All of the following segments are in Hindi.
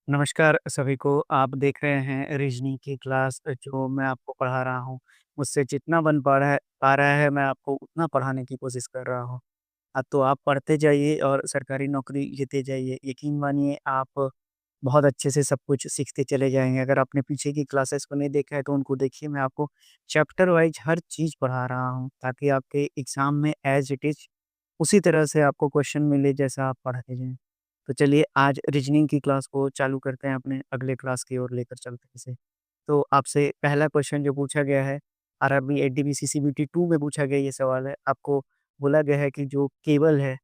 नमस्कार सभी को। आप देख रहे हैं रीजनिंग की क्लास जो मैं आपको पढ़ा रहा हूँ। मुझसे जितना बन पा रहा है मैं आपको उतना पढ़ाने की कोशिश कर रहा हूँ। तो आप पढ़ते जाइए और सरकारी नौकरी लेते जाइए। यकीन मानिए आप बहुत अच्छे से सब कुछ सीखते चले जाएँगे। अगर आपने पीछे की क्लासेस को नहीं देखा है तो उनको देखिए। मैं आपको चैप्टर वाइज़ हर चीज़ पढ़ा रहा हूँ ताकि आपके एग्ज़ाम में एज़ इट इज़ उसी तरह से आपको क्वेश्चन मिले जैसा आप पढ़ते जाएँ। तो चलिए आज रीजनिंग की क्लास को चालू करते हैं, अपने अगले क्लास की ओर लेकर चलते हैं इसे। तो आपसे पहला क्वेश्चन जो पूछा गया है, आरआरबी, एनटीपीसी सीबीटी 2 में पूछा गया ये सवाल है। आपको बोला गया है कि जो केबल है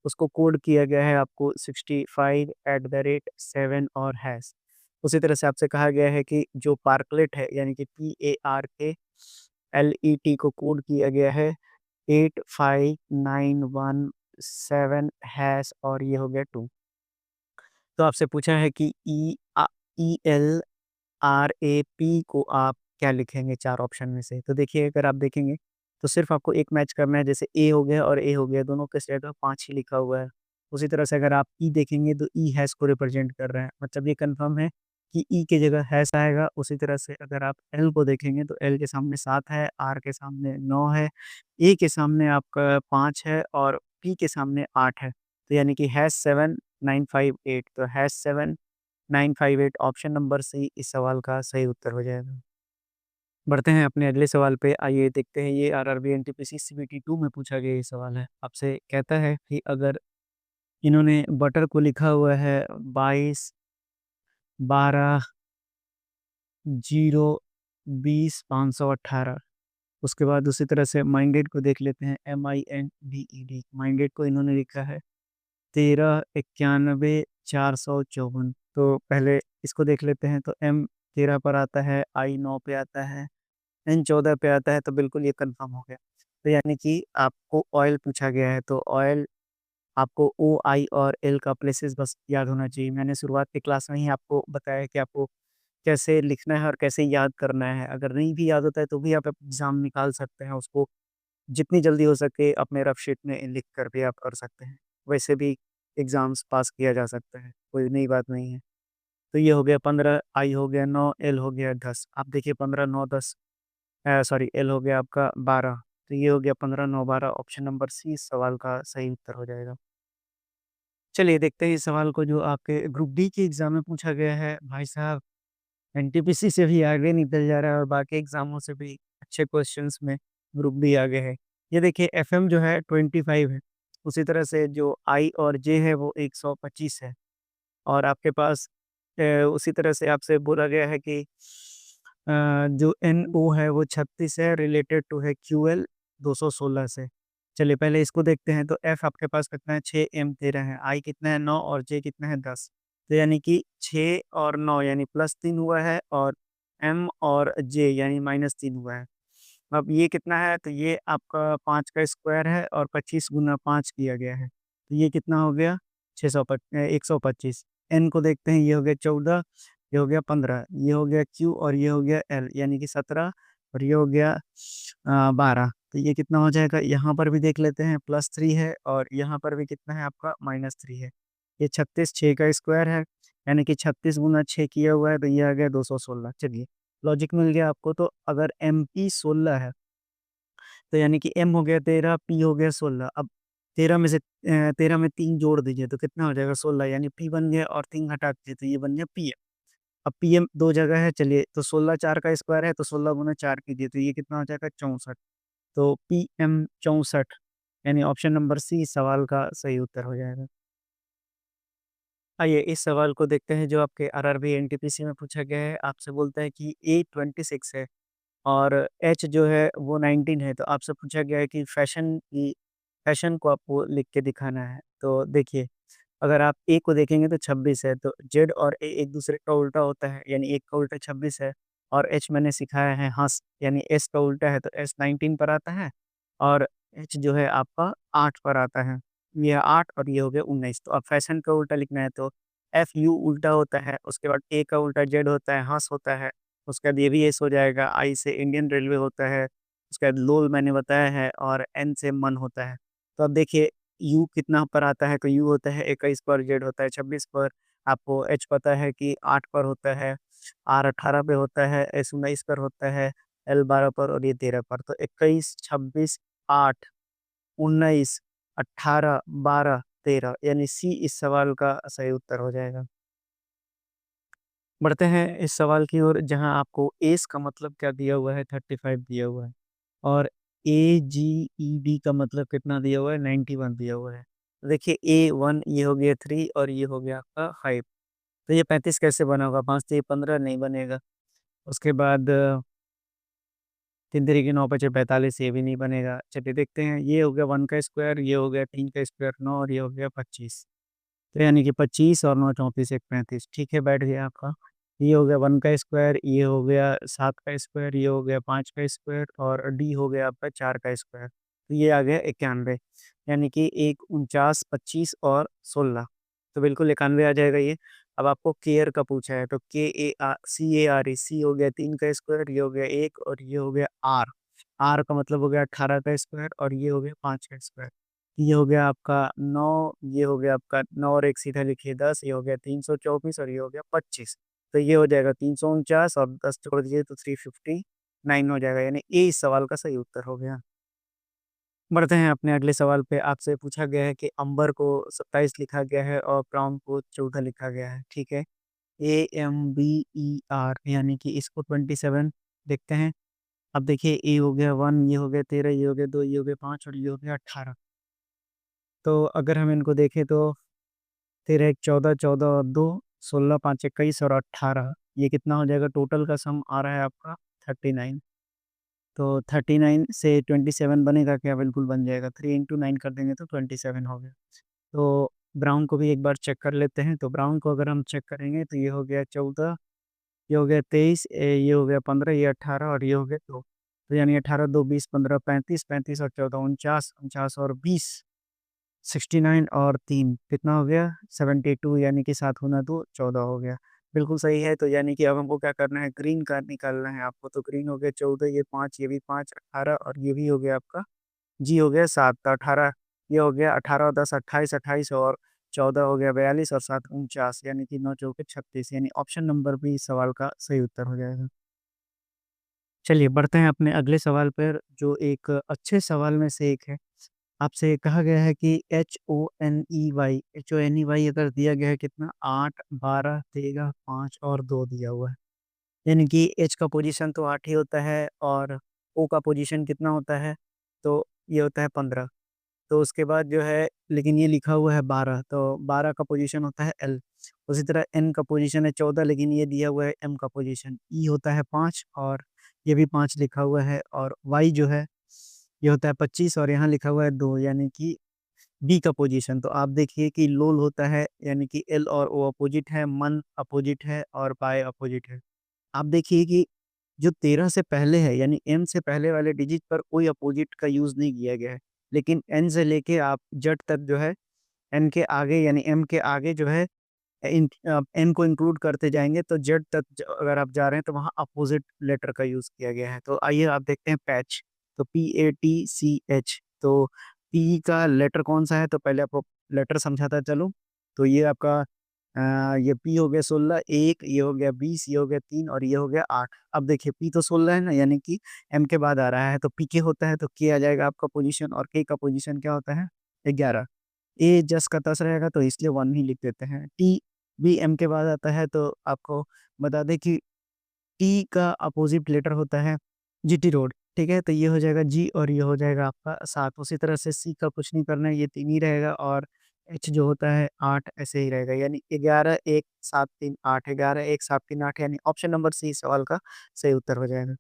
उसको कोड किया गया है आपको 65 @ 7 और हैश। उसी तरह से आपसे कहा गया है कि जो पार्कलेट है यानी कि PARKLET को कोड किया गया है 85917 हैश और ये हो गया 2। तो आपसे पूछा है कि ELRAP को आप क्या लिखेंगे 4 ऑप्शन में से? तो देखिए अगर आप देखेंगे तो सिर्फ़ आपको एक मैच करना है। जैसे ए हो गया और ए हो गया, दोनों के जगह 5 ही लिखा हुआ है। उसी तरह से अगर आप ई देखेंगे तो ई हैश को रिप्रेज़ेंट कर रहा है। मतलब ये कन्फर्म है कि ई की जगह हैश आएगा। उसी तरह से अगर आप एल को देखेंगे तो एल के सामने 7 है, आर के सामने 9 है, ए के सामने आपका 5 है और पी के सामने 8 है। तो यानी कि हैश 7958, तो हैश 7958 ऑप्शन नंबर सी इस सवाल का सही उत्तर हो जाएगा। बढ़ते हैं अपने अगले सवाल पे। आइए देखते हैं, ये आरआरबी एनटीपीसी सीबीटी 2 में पूछा गया ये सवाल है। आपसे कहता है कि अगर इन्होंने बटर को लिखा हुआ है 22, 12, 0, 20, 518। उसके बाद उसी तरह से माइंडेड को देख लेते हैं, MINDED। माइंडेड को इन्होंने लिखा है 13, 91, 454। तो पहले इसको देख लेते हैं। तो एम 13 पर आता है, आई 9 पे आता है, एन 14 पे आता है, तो बिल्कुल ये कंफर्म हो गया। तो यानी कि आपको ऑयल पूछा गया है तो ऑयल आपको ओ, आई और एल का प्लेसेस बस याद होना चाहिए। मैंने शुरुआत की क्लास में ही आपको बताया कि आपको कैसे लिखना है और कैसे याद करना है। अगर नहीं भी याद होता है तो भी आप एग्ज़ाम निकाल सकते हैं उसको। जितनी जल्दी हो सके अपने रफ शीट में लिख कर भी आप कर सकते हैं। वैसे भी एग्ज़ाम्स पास किया जा सकता है, कोई नई बात नहीं है। तो ये हो गया 15, आई हो गया 9, एल हो गया 10। आप देखिए 15, 9, 10 सॉरी एल हो गया आपका 12। तो ये हो गया 15, 9, 12। ऑप्शन नंबर सी इस सवाल का सही उत्तर हो जाएगा। चलिए देखते हैं इस सवाल को जो आपके ग्रुप डी के एग्ज़ाम में पूछा गया है। भाई साहब एनटीपीसी से भी आगे निकल जा रहा है और बाकी एग्ज़ामों से भी अच्छे क्वेश्चन्स में ग्रुप डी आगे है। ये देखिए एफएम जो है 25 है। उसी तरह से जो आई और जे है वो 125 है। और आपके पास उसी तरह से आपसे बोला गया है कि जो एनओ है वो 36 है, रिलेटेड टू है क्यूएल 216 से। चलिए पहले इसको देखते हैं। तो एफ आपके पास कितना है 6, एम 13 है, आई कितना है 9 और जे कितना है 10। तो यानी कि 6 और 9 यानी +3 हुआ है और एम और जे यानी -3 हुआ है। अब ये कितना है? तो ये आपका 5 का स्क्वायर है और 25 गुना 5 किया गया है। तो ये कितना हो गया? 125। एन को देखते हैं, ये हो गया 14, ये हो गया 15, ये हो गया क्यू और ये हो गया एल यानी कि 17 और ये हो गया 12। तो ये कितना हो जाएगा? यहाँ पर भी देख लेते हैं, +3 है और यहाँ पर भी कितना है आपका? -3 है। ये 36 6 का स्क्वायर है, यानी कि 36 गुना 6 किया हुआ है तो ये आ गया 216। चलिए, लॉजिक मिल गया आपको। तो अगर एमपी 16 है तो यानी कि एम हो गया 13, पी हो गया 16। अब 13 में से 13 में 3 जोड़ दीजिए तो कितना हो जाएगा? 16 यानी पी बन गया और 3 घटा दीजिए तो ये बन गया पीएम। अब पीएम 2 जगह है, चलिए तो 16 4 का स्क्वायर है तो 16 गुना 4 कीजिए तो ये कितना हो जाएगा? 64। तो पीएम 64 यानी ऑप्शन नंबर सी इस सवाल का सही उत्तर हो जाएगा। आइए इस सवाल को देखते हैं जो आपके आरआरबी एनटीपीसी में पूछा गया है। आपसे बोलता है कि ए 26 है और एच जो है वो 19 है। तो आपसे पूछा गया है कि फैशन को आपको लिख के दिखाना है। तो देखिए, अगर आप ए को देखेंगे तो 26 है, तो जेड और ए एक-दूसरे का उल्टा होता है, यानी एक का उल्टा 26 है और एच मैंने सिखाया है हँस, यानी एस का उल्टा है तो एस 19 पर आता है और एच जो है आपका 8 पर आता है। ये 8 और ये हो गया 19। तो अब फैशन का उल्टा लिखना है तो एफ यू उल्टा होता है, उसके बाद ए का उल्टा जेड होता है, हँस होता है, उसके बाद ये भी एस हो जाएगा, आई से इंडियन रेलवे होता है, उसके बाद लोल मैंने बताया है और एन से मन होता है। तो अब देखिए यू कितना पर आता है? तो यू होता है 21 पर, जेड होता है 26 पर आपको एच पता है कि 8 पर होता है, आर 18 पे होता है, एस 19 पर होता है, एल 12 पर और ये 13 पर। तो 21, 26, 8, 19, 18, 12, 13 यानी सी इस सवाल का सही उत्तर हो जाएगा। बढ़ते हैं इस सवाल की ओर जहाँ आपको एस का मतलब क्या दिया हुआ है 35 दिया हुआ है और AGED का मतलब कितना दिया हुआ है 91 दिया हुआ है। देखिए A1 ये हो गया 3 और ये हो गया आपका 5। तो ये 35 कैसे बना होगा? 5 3 15 नहीं बनेगा। उसके बाद 3 तरीके 9 पचे 45 ये भी नहीं बनेगा। चलिए देखते हैं ये हो गया 1 का स्क्वायर, ये हो गया 3 का स्क्वायर 9 और ये हो गया 25। तो यानी कि 25 और 9 34 1 35 ठीक है बैठ गया आपका। ये हो गया 1 का स्क्वायर, ये हो गया 7 का स्क्वायर, ये हो गया 5 का स्क्वायर और डी हो गया आपका 4 का स्क्वायर। तो ये आ गया 91 यानी कि 1 49 25 और 16 तो बिल्कुल 91 आ जाएगा ये। अब आपको केयर का पूछा है तो CARE सी हो गया 3 का स्क्वायर, ये हो गया 1 और ये हो गया आर। आर का मतलब हो गया 18 का स्क्वायर और ये हो गया 5 का स्क्वायर। ये हो गया आपका 9, ये हो गया आपका 9 और 1 सीधा लिखिए 10, ये हो गया 324 और ये हो गया 25। तो ये हो जाएगा 349 और 10 छोड़ दीजिए तो 359 हो जाएगा यानी ए इस सवाल का सही उत्तर हो गया। बढ़ते हैं अपने अगले सवाल पे। आपसे पूछा गया है कि अंबर को 27 लिखा गया है और प्राउन को 14 लिखा गया है, ठीक है। AMBER यानी कि इसको 27 देखते हैं। अब देखिए ए हो गया 1, ये हो गया 13, ये हो गया 2, ये हो गया 5 और ये हो गया 18। तो अगर हम इनको देखें तो 13 एक 14, 14 और 2, 16 5 21 और 18 ये कितना हो जाएगा? टोटल का सम आ रहा है आपका 39। तो 39 से 27 बनेगा क्या? बिल्कुल बन जाएगा। 3 इंटू 9 कर देंगे तो 27 हो गया। तो ब्राउन को भी एक बार चेक कर लेते हैं। तो ब्राउन को अगर हम चेक करेंगे तो ये हो गया 14, ये हो गया 23, ये हो गया 15, ये 18 और ये हो गया 2। तो यानी 18 2 20 15 35, 35 और 14 49, 49 और 20 69 और 3 कितना हो गया? 72 यानी कि 7 गुना 2 14 हो गया। बिल्कुल सही है। तो यानी कि अब हमको क्या करना है? ग्रीन का निकालना है आपको। तो ग्रीन हो गया 14, ये 5, ये भी 5, 18 और ये भी हो गया आपका जी हो गया 7। तो 18 ये हो गया 18 और 10 28, 28 और 14 हो गया 42 और 7 49 यानी कि 9 चौके 36 यानी ऑप्शन नंबर बी इस सवाल का सही उत्तर हो जाएगा। चलिए बढ़ते हैं अपने अगले सवाल पर जो एक अच्छे सवाल में से एक है। आपसे कहा गया है कि HONEY अगर दिया गया है कितना 8, 12, 13, 5 और 2 दिया हुआ है। यानी कि एच का पोजीशन तो 8 ही होता है और ओ का पोजीशन कितना होता है? तो ये होता है 15। तो उसके बाद जो है लेकिन ये लिखा हुआ है 12 तो 12 का पोजीशन होता है एल। उसी तरह एन का पोजीशन है 14 लेकिन ये दिया हुआ है एम का पोजीशन ई होता है 5 और ये भी 5 लिखा हुआ है और वाई जो है ये होता है 25 और यहाँ लिखा हुआ है 2 यानी कि बी का पोजीशन। तो आप देखिए कि लोल होता है यानी कि एल और ओ अपोजिट है, मन अपोजिट है और पाई अपोजिट है। आप देखिए कि जो 13 से पहले है यानी एम से पहले वाले डिजिट पर कोई अपोजिट का यूज़ नहीं किया गया है। लेकिन एन से लेके आप जेड तक जो है एन के आगे यानी एम के आगे जो है एन को इंक्लूड करते जाएँगे तो जेड तक अगर आप जा रहे हैं तो वहाँ अपोजिट लेटर का यूज़ किया गया है। तो आइए आप देखते हैं पैच। तो PATCH तो पी का लेटर कौन-सा है? तो पहले आपको लेटर समझाता चलूँ। तो ये आपका ये पी हो गया 16, 1 ये हो गया 20, ये हो गया 3 और ये हो गया 8। अब देखिए पी तो 16 है ना यानी कि एम के बाद आ रहा है तो पी के होता है तो के आ जाएगा आपका पोज़ीशन और के का पोज़ीशन क्या होता है? 11। ए जस का तस रहेगा तो इसलिए 1 ही लिख देते हैं। टी भी एम के बाद आता है तो आपको बता दें कि टी का अपोज़िट लेटर होता है जीटी रोड, ठीक है? तो ये हो जाएगा जी और ये हो जाएगा आपका 7। उसी तरह से सी का कुछ नहीं करना है, ये 3 ही रहेगा और एच जो होता है 8 ऐसे ही रहेगा यानी 11 1 7 3 8 11 1 7 3 8 यानी ऑप्शन नंबर सी सवाल का सही उत्तर हो जाएगा।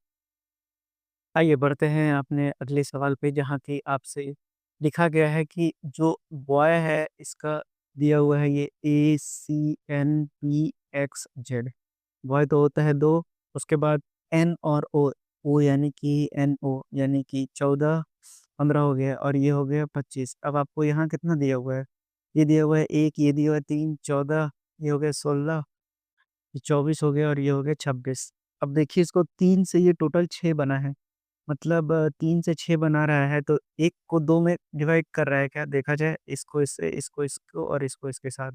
आइए बढ़ते हैं अपने अगले सवाल पे जहाँ की आपसे लिखा गया है कि जो बॉय है इसका दिया हुआ है ये ACNPXZ। बॉय तो होता है 2 उसके बाद एन और ओ, ओ यानी कि NO यानी कि 14, 15 हो गया और ये हो गया 25। अब आपको यहाँ कितना दिया हुआ है? ये दिया हुआ है 1, ये दिया हुआ है 3, 14, ये हो गया 16, ये 24 हो गया और ये हो गया 26। अब देखिए इसको 3 से ये टोटल 6 बना है। मतलब 3 से 6 बना रहा है तो 1 को 2 में डिवाइड कर रहा है क्या? देखा जाए इसको इससे, इसको इसको और इसको इसके साथ।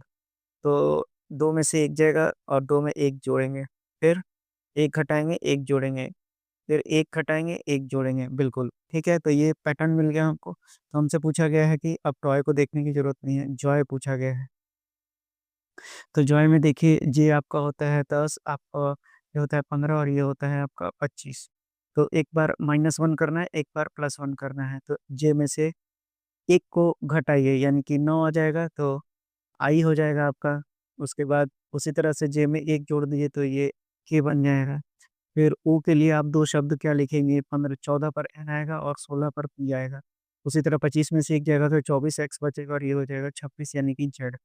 तो 2 में से 1 जाएगा और 2 में 1 जोड़ेंगे, फिर 1 घटाएँगे, 1 जोड़ेंगे, फिर 1 घटाएँगे, 1 जोड़ेंगे, बिल्कुल, ठीक है? तो ये पैटर्न मिल गया हमको। तो हमसे पूछा गया है कि अब टॉय को देखने की ज़रूरत नहीं है, जॉय पूछा गया है। तो जॉय में देखिए जे आपका होता है 10, आपका ये होता है 15 और ये होता है आपका 25। तो एक बार -1 करना है, एक बार +1 करना है। तो जे में से 1 को घटाइए यानी कि 9 आ जाएगा तो आई हो जाएगा आपका। उसके बाद उसी तरह से जे में 1 जोड़ दीजिए तो ये के बन जाएगा। फिर ओ के लिए आप 2 शब्द क्या लिखेंगे 15 14 पर एन आएगा और 16 पर पी आएगा। उसी तरह 25 में से 1 जाएगा तो 24 एक्स बचेगा और ये हो जाएगा 26 यानी कि जेड।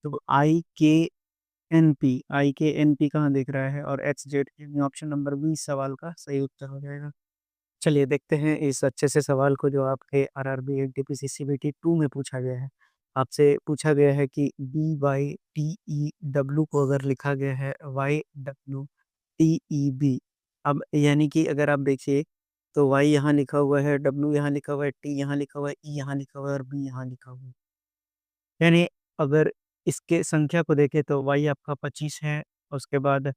तो आई के एन पी कहाँ दिख रहा है और एच जेड यानी ऑप्शन नंबर बी इस सवाल का सही उत्तर हो जाएगा। चलिए देखते हैं इस अच्छे से सवाल को जो आपके आरआरबी एनटीपीसी सीबीटी 2 में पूछा गया है। आपसे पूछा गया है कि BYTEW को अगर लिखा गया है YWTEB, अब यानी कि अगर आप देखिए तो Y यहाँ लिखा हुआ है, W यहाँ लिखा हुआ है, T यहाँ लिखा हुआ है, E यहाँ लिखा हुआ है और B यहाँ लिखा हुआ है। यानी अगर इसके संख्या को देखें तो Y आपका 25 है, उसके बाद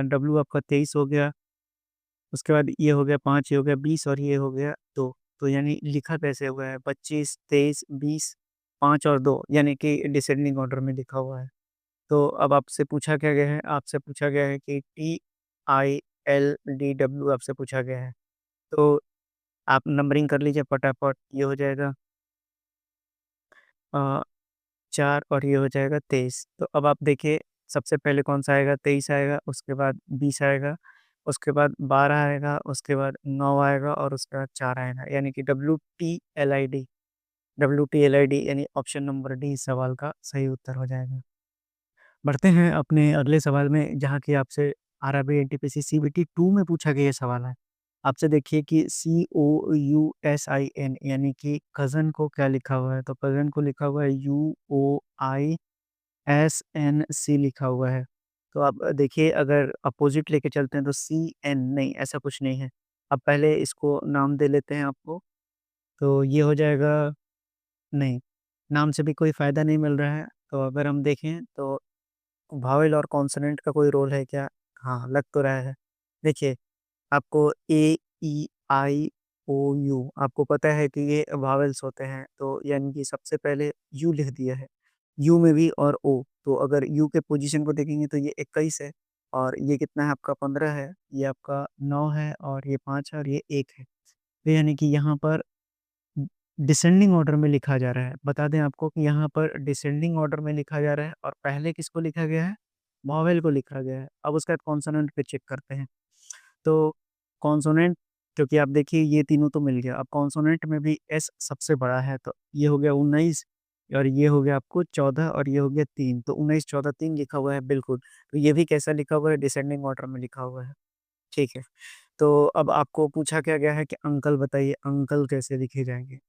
W आपका 23 हो गया, उसके बाद ये हो गया 5, ये हो गया 20 और ये हो गया 2। तो यानी लिखा कैसे हुआ है 25, 23, 20, 5 और 2 यानी कि डिसेंडिंग ऑर्डर में लिखा हुआ है। तो अब आपसे पूछा क्या गया है? आपसे पूछा गया है कि TILDW आपसे पूछा गया है। तो आप नंबरिंग कर लीजिए फटाफट, ये हो जाएगा अ 4 और ये हो जाएगा 23। तो अब आप देखिए सबसे पहले कौन-सा आएगा 23 आएगा, उसके बाद 20 आएगा, उसके बाद 12 आएगा, उसके बाद 9 आएगा और उसके बाद 4 आएगा। यानी कि WTLID यानी ऑप्शन नंबर डी इस सवाल का सही उत्तर हो जाएगा। बढ़ते हैं अपने अगले सवाल में जहाँ की आपसे आरआरबी एनटीपीसी सीबीटी 2 में पूछा गया सवाल है। आपसे देखिए कि COUSIN यानी कि कज़न को क्या लिखा हुआ है? तो कज़न को लिखा हुआ है UOISNC लिखा हुआ है। तो आप देखिए अगर अपोज़िट लेके चलते हैं तो CN नहीं ऐसा कुछ नहीं है। अब पहले इसको नाम दे लेते हैं आपको, तो ये हो जाएगा नहीं, नाम से भी कोई फ़ायदा नहीं मिल रहा है। तो अगर हम देखें तो वावेल और कॉन्सोनेंट का कोई रोल है क्या? हाँ, लग तो रहा है। देखिए, आपको ए, ई, आई, ओ, यू आपको पता है कि ये वावेल्स होते हैं, तो यानी कि सबसे पहले यू लिख दिया है। यू में भी और ओ, तो अगर यू के पोज़ीशन को देखेंगे तो ये 21 है और ये कितना है आपका 15 है, ये आपका 9 है और ये 5 है और ये 1 है। तो यानी कि यहाँ पर डिसेंडिंग ऑर्डर में लिखा जा रहा है। बता दें आपको कि यहाँ पर डिसेंडिंग ऑर्डर में लिखा जा रहा है और पहले किसको लिखा गया है? वोवेल को लिखा गया है। अब उसके बाद कॉन्सोनेंट पे चेक करते हैं। तो कॉन्सोनेंट क्योंकि आप देखिए ये तीनों तो मिल गया। अब कॉन्सोनेंट में भी एस सबसे बड़ा है तो ये हो गया 19 और ये हो गया आपको 14 और ये हो गया 3 तो 19, 14, 3 लिखा हुआ है बिल्कुल। तो ये भी कैसा लिखा हुआ है? डिसेंडिंग ऑर्डर में लिखा हुआ है। ठीक है। तो अब आपको पूछा क्या गया है कि अंकल बताइए, अंकल कैसे लिखे जाएँगे?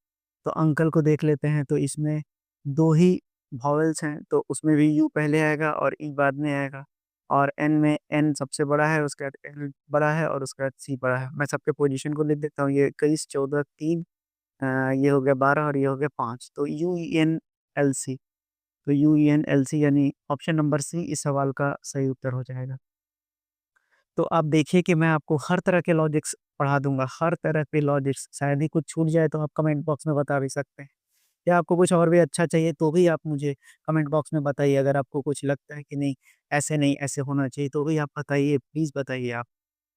तो अंकल को देख लेते हैं तो इसमें 2 ही वॉवेल्स हैं, तो उसमें भी यू पहले आएगा और ई बाद में आएगा और एन में एन सबसे बड़ा है, उसके बाद एल बड़ा है और उसके बाद सी बड़ा है। मैं सबके पोज़ीशन को लिख देता हूँ, ये 21, 14, 3 ये हो गया 12 और ये हो गया 5 तो यूईएनएलसी तो यूईएनएलसी यानी ऑप्शन नंबर सी इस सवाल का सही उत्तर हो जाएगा। तो आप देखिए कि मैं आपको हर तरह के लॉजिक्स पढ़ा दूँगा, हर तरह के लॉजिक्स, शायद ही कुछ छूट जाए तो आप कमेंट बॉक्स में बता भी सकते हैं। या आपको कुछ और भी अच्छा चाहिए तो भी आप मुझे कमेंट बॉक्स में बताइए, अगर आपको कुछ लगता है कि नहीं, ऐसे होना चाहिए तो भी आप बताइए, प्लीज़ बताइए आप।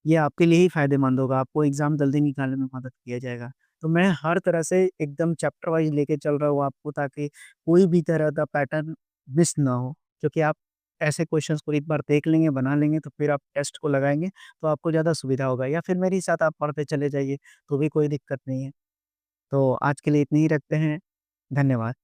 ये आपके लिए ही फ़ायदेमंद होगा, आपको एग्ज़ाम जल्दी निकालने में मदद किया जाएगा। तो मैं हर तरह से एकदम चैप्टर वाइज़ लेके चल रहा हूँ आपको ताकि कोई भी तरह का पैटर्न मिस ना हो। क्योंकि आप ऐसे क्वेश्चंस को एक बार देख लेंगे, बना लेंगे तो फिर आप टेस्ट को लगाएँगे तो आपको ज़्यादा सुविधा होगा या फिर मेरे ही साथ आप पढ़ते चले जाइए, तो भी कोई दिक्कत नहीं है। तो आज के लिए इतनी ही रखते हैं। धन्यवाद।